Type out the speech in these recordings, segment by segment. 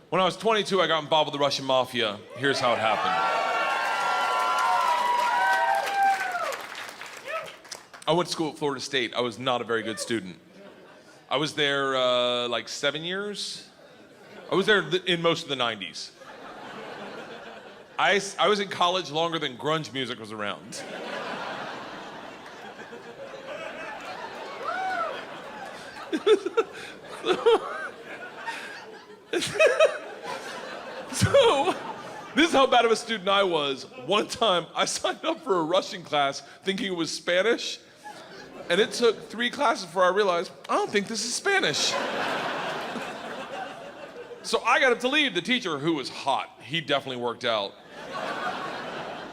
When I was 22, I got involved with the Russian Mafia. Here's how it happened. I went to school at Florida State. I was not a very good student. I was there like 7 years. I was there in most of the 90s. I was in college longer than grunge music was around. So, this is how bad of a student I was. One time, I signed up for a Russian class thinking it was Spanish, and it took 3 classes before I realized, I don't think this is Spanish. So I got up to leave. The teacher, who was hot, he definitely worked out.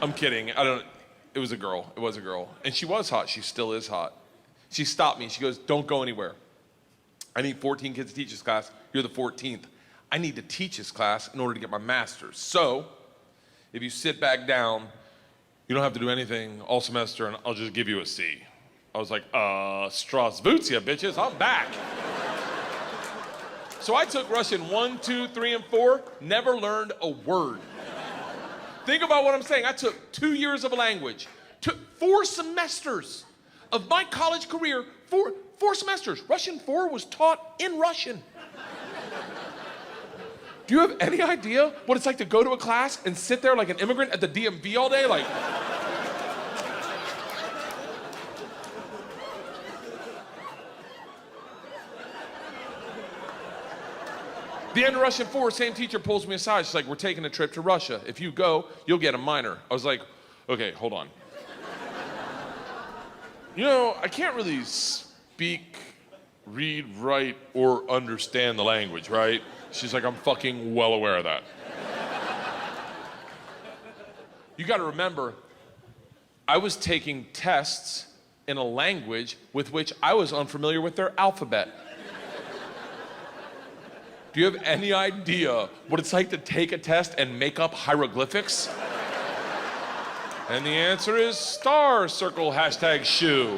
I'm kidding, it was a girl, it was a girl. And she was hot, she still is hot. She stopped me, she goes, don't go anywhere. I need 14 kids to teach this class, you're the 14th. I need to teach this class in order to get my master's. So, if you sit back down, you don't have to do anything all semester and I'll just give you a C. I was like, Strasvutia, bitches, I'm back. So I took Russian 1, 2, 3, and 4, never learned a word. Think about what I'm saying. I took 2 years of a language, took 4 semesters of my college career, 4 semesters. Russian 4 was taught in Russian. Do you have any idea what it's like to go to a class and sit there like an immigrant at the DMV all day? Like, the end of Russian 4, same teacher pulls me aside. She's like, we're taking a trip to Russia. If you go, you'll get a minor. I was like, okay, hold on. You know, I can't really speak, read, write, or understand the language, right? She's like, I'm fucking well aware of that. You gotta remember, I was taking tests in a language with which I was unfamiliar with their alphabet. Do you have any idea what it's like to take a test and make up hieroglyphics? And the answer is star, circle, hashtag shoe.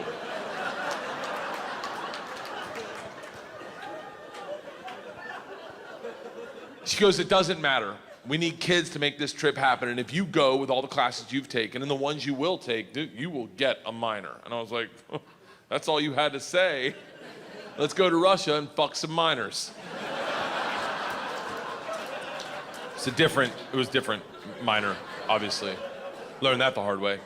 She goes, it doesn't matter. We need kids to make this trip happen. And if you go with all the classes you've taken and the ones you will take, you will get a minor. And I was like, oh, that's all you had to say. Let's go to Russia and fuck some minors. It was different minor, obviously. Learned that the hard way.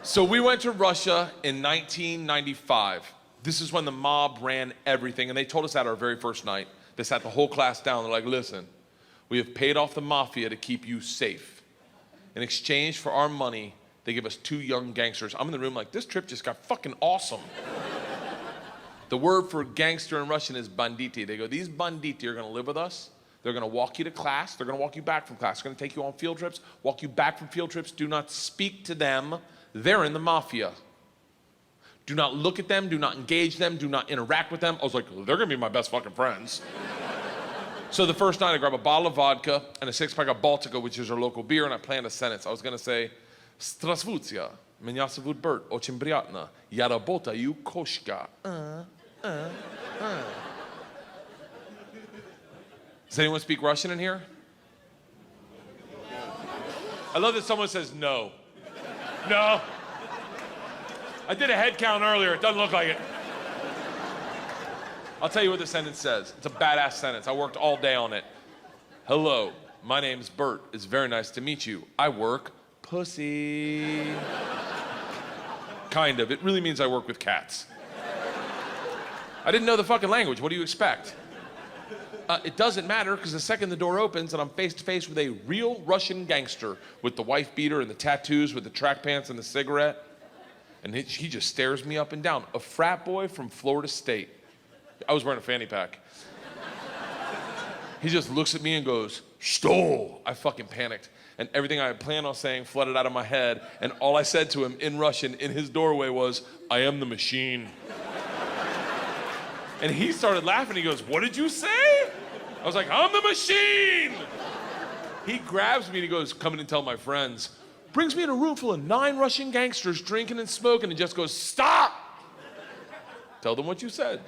So we went to Russia in 1995. This is when the mob ran everything, and they told us that our very first night. They sat the whole class down. They're like, listen, we have paid off the mafia to keep you safe. In exchange for our money, they give us 2 young gangsters. I'm in the room like, this trip just got fucking awesome. The word for gangster in Russian is banditi. They go, these banditi are gonna live with us. They're gonna walk you to class. They're gonna walk you back from class. They're gonna take you on field trips, walk you back from field trips. Do not speak to them. They're in the mafia. Do not look at them, do not engage them, do not interact with them. I was like, they're gonna be my best fucking friends. So the first night I grabbed a bottle of vodka and a 6-pack of Baltica, which is our local beer, and I planned a sentence. I was gonna say, Strasvutia, меня зовут Bert, очень приятно, я работаю кошка. Does anyone speak Russian in here? I love that someone says no. No. I did a head count earlier, it doesn't look like it. I'll tell you what the sentence says. It's a badass sentence. I worked all day on it. Hello, my name's Bert. It's very nice to meet you. I work pussy. Kind of. It really means I work with cats. I didn't know the fucking language. What do you expect? It doesn't matter, because the second the door opens and I'm face to face with a real Russian gangster with the wife beater and the tattoos, with the track pants and the cigarette, and he just stares me up and down. A frat boy from Florida State. I was wearing a fanny pack. He just looks at me and goes, "Stole." I fucking panicked. And everything I had planned on saying flooded out of my head, and all I said to him in Russian in his doorway was, "I am the machine." And he started laughing. He goes, "What did you say?" I was like, "I'm the machine." He grabs me and he goes, "Come in and tell my friends." Brings me in a room full of 9 Russian gangsters drinking and smoking and just goes, "Stop! Tell them what you said."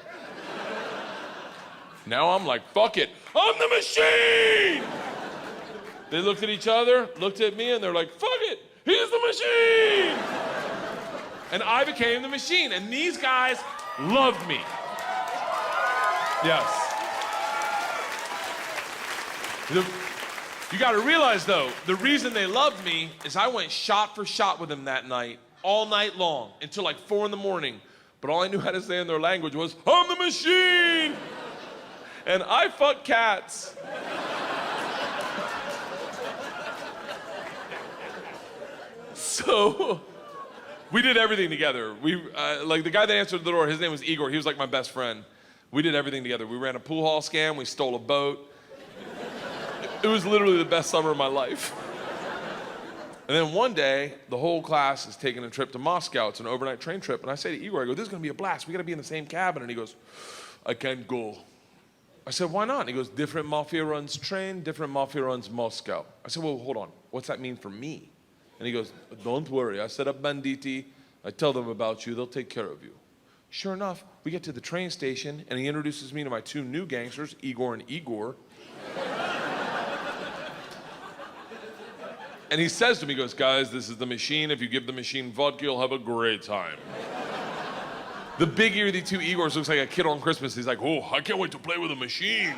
Now I'm like, fuck it, I'm the machine! They looked at each other, looked at me, and they're like, fuck it, he's the machine! And I became the machine, and these guys loved me. Yes. You gotta realize though, the reason they loved me is I went shot for shot with them that night, all night long, until like 4 a.m. But all I knew how to say in their language was, I'm the machine! And I fuck cats. So, we did everything together. Like the guy that answered the door, his name was Igor, he was like my best friend. We did everything together. We ran a pool hall scam, we stole a boat. It was literally the best summer of my life. And then one day, the whole class is taking a trip to Moscow. It's an overnight train trip. And I say to Igor, I go, this is gonna be a blast. We gotta be in the same cabin. And he goes, I can't go. I said, why not? And he goes, different mafia runs train, different mafia runs Moscow. I said, well, hold on. What's that mean for me? And he goes, don't worry. I set up banditti. I tell them about you. They'll take care of you. Sure enough, we get to the train station, and he introduces me to my 2 new gangsters, Igor and Igor. And he says to me, he goes, guys, this is the machine. If you give the machine vodka, you'll have a great time. The big ear of the 2 Igors looks like a kid on Christmas. He's like, oh, I can't wait to play with a machine.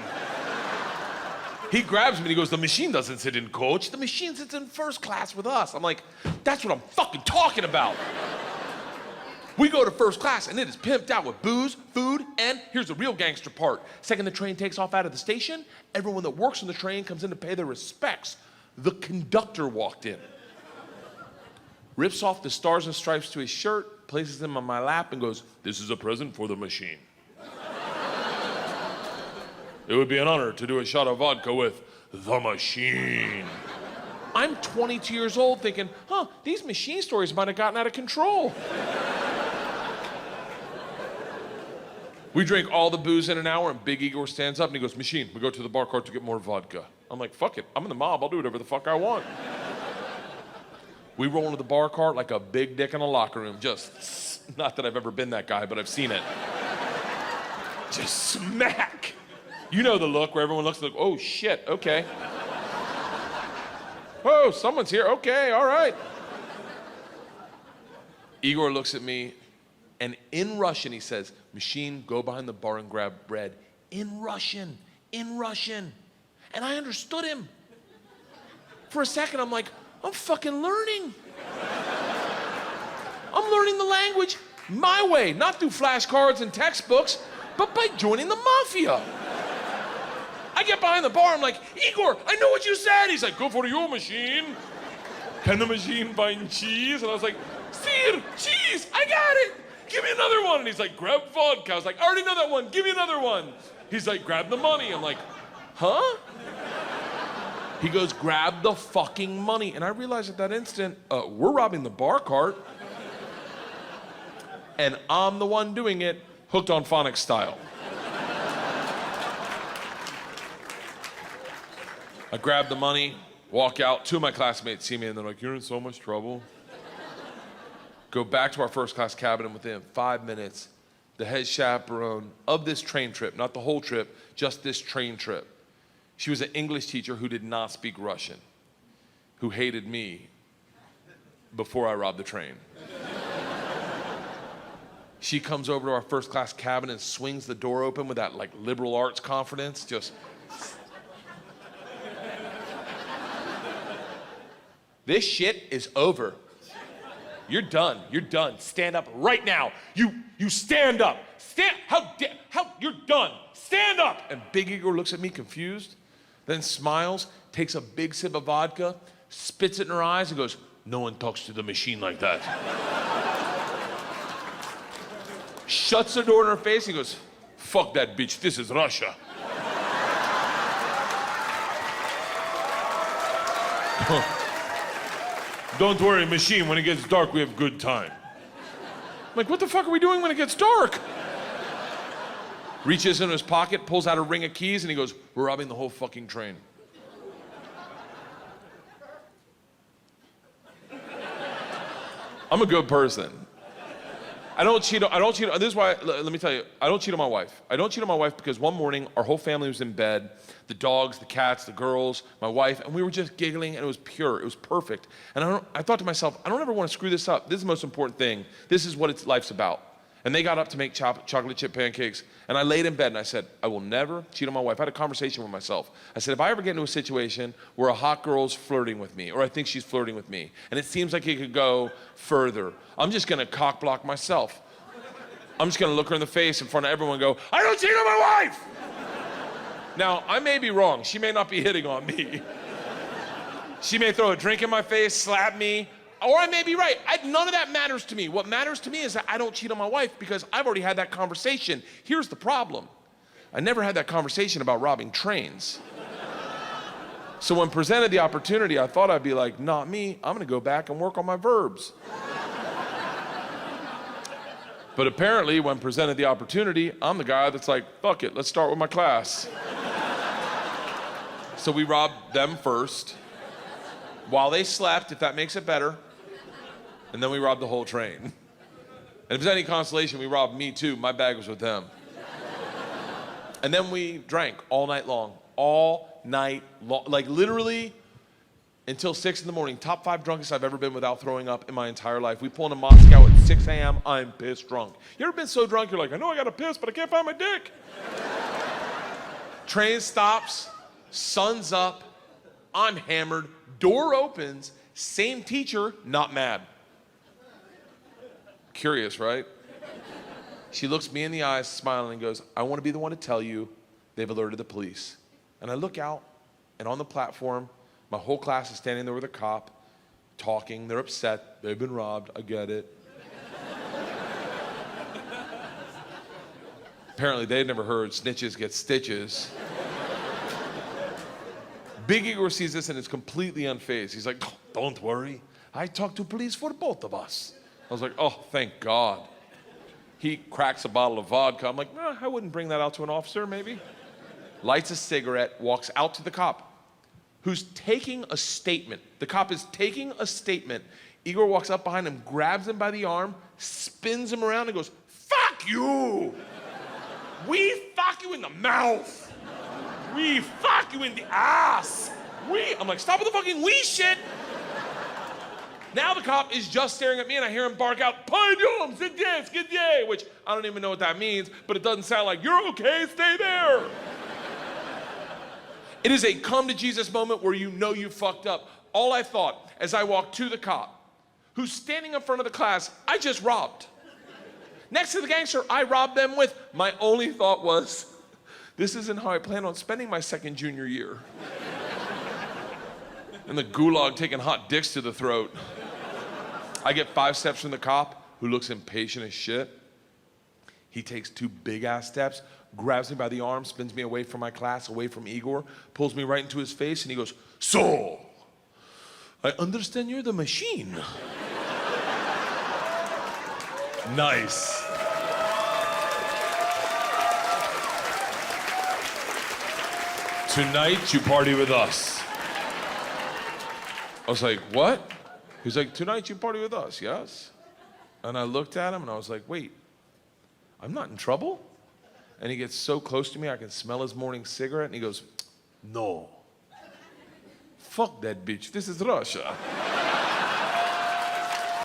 He grabs me and he goes, the machine doesn't sit in coach. The machine sits in first class with us. I'm like, that's what I'm fucking talking about. We go to first class and it is pimped out with booze, food, and here's the real gangster part. Second the train takes off out of the station, everyone that works on the train comes in to pay their respects. The conductor walked in, rips off the stars and stripes to his shirt, places them on my lap and goes, this is a present for the machine. It would be an honor to do a shot of vodka with the machine. I'm 22 years old thinking, these machine stories might have gotten out of control. We drink all the booze in an hour and Big Igor stands up and he goes, machine, we go to the bar cart to get more vodka. I'm like, fuck it, I'm in the mob, I'll do whatever the fuck I want. We roll into the bar cart like a big dick in a locker room, just, not that I've ever been that guy, but I've seen it. Just smack. You know the look where everyone looks like, oh shit, okay. Oh, someone's here, okay, all right. Igor looks at me and in Russian he says, machine, go behind the bar and grab bread. In Russian, in Russian. And I understood him. For a second, I'm like, I'm fucking learning. I'm learning the language my way, not through flashcards and textbooks, but by joining the Mafia. I get behind the bar, I'm like, Igor, I know what you said. He's like, go for your machine. Can the machine find cheese? And I was like, Sir, cheese, I got it. Give me another one. And he's like, grab vodka. I was like, I already know that one, give me another one. He's like, grab the money. I'm like, huh? He goes, grab the fucking money. And I realized at that instant, we're robbing the bar cart. And I'm the one doing it, hooked on phonics style. I grab the money, walk out. 2 of my classmates see me and they're like, you're in so much trouble. Go back to our first class cabin and within 5 minutes, the head chaperone of this train trip, not the whole trip, just this train trip. She was an English teacher who did not speak Russian, who hated me before I robbed the train. She comes over to our first class cabin and swings the door open with that like liberal arts confidence, just. This shit is over. You're done, you're done. Stand up right now. You stand up. How, you're done. Stand up. And Big Igor looks at me confused, then smiles, takes a big sip of vodka, spits it in her eyes and goes, no one talks to the machine like that. Shuts the door in her face and goes, fuck that bitch, this is Russia. Don't worry, machine, when it gets dark, we have good time. I'm like, what the fuck are we doing when it gets dark? Reaches in his pocket, pulls out a ring of keys, and he goes, we're robbing the whole fucking train. I'm a good person. I don't cheat. This is why, let me tell you, I don't cheat on my wife. I don't cheat on my wife because one morning, our whole family was in bed, the dogs, the cats, the girls, my wife, and we were just giggling, and it was pure. It was perfect. And I thought to myself, I don't ever want to screw this up. This is the most important thing. This is what life's about. And they got up to make chocolate chip pancakes, and I laid in bed and I said, I will never cheat on my wife. I had a conversation with myself. I said, if I ever get into a situation where a hot girl's flirting with me, or I think she's flirting with me, and it seems like it could go further, I'm just gonna cock block myself. I'm just gonna look her in the face in front of everyone and go, I don't cheat on my wife! Now, I may be wrong. She may not be hitting on me. She may throw a drink in my face, slap me, or I may be right. None of that matters to me. What matters to me is that I don't cheat on my wife because I've already had that conversation. Here's the problem. I never had that conversation about robbing trains. So when presented the opportunity, I thought I'd be like, not me. I'm gonna go back and work on my verbs. But apparently, when presented the opportunity, I'm the guy that's like, fuck it, let's start with my class. So we robbed them first, while they slept, if that makes it better. And then we robbed the whole train. And if there's any consolation, we robbed me too. My bag was with them. And then we drank all night long. All night long. Like literally until 6 in the morning. Top 5 drunkest I've ever been without throwing up in my entire life. We pull into Moscow at 6 a.m. I'm pissed drunk. You ever been so drunk you're like, I know I gotta piss, but I can't find my dick. Train stops, sun's up, I'm hammered, door opens, same teacher, not mad. Curious, right? She looks me in the eyes, smiling, and goes, I want to be the one to tell you they've alerted the police. And I look out, and on the platform, my whole class is standing there with a cop, talking. They're upset. They've been robbed. I get it. Apparently, they'd never heard snitches get stitches. Big Igor sees this and is completely unfazed. He's like, oh, don't worry. I talked to police for both of us. I was like, oh, thank God. He cracks a bottle of vodka. I'm like, I wouldn't bring that out to an officer, maybe. Lights a cigarette, walks out to the cop, who's taking a statement. The cop is taking a statement. Igor walks up behind him, grabs him by the arm, spins him around and goes, fuck you! We fuck you in the mouth! We fuck you in the ass! I'm like, stop with the fucking we shit! Now the cop is just staring at me and I hear him bark out, Pardon, zidye, which I don't even know what that means, but it doesn't sound like, you're okay, stay there. It is a come to Jesus moment where you know you fucked up. All I thought as I walked to the cop, who's standing in front of the class I just robbed. Next to the gangster I robbed them with, my only thought was, this isn't how I plan on spending my second junior year. In the gulag taking hot dicks to the throat. I get 5 steps from the cop, who looks impatient as shit. He takes 2 big-ass steps, grabs me by the arm, spins me away from my class, away from Igor, pulls me right into his face, and he goes, so, I understand you're the machine. Nice. Tonight, you party with us. I was like, what? He's like, tonight you party with us, yes? And I looked at him and I was like, wait, I'm not in trouble? And he gets so close to me, I can smell his morning cigarette, and he goes, no. Fuck that bitch, this is Russia.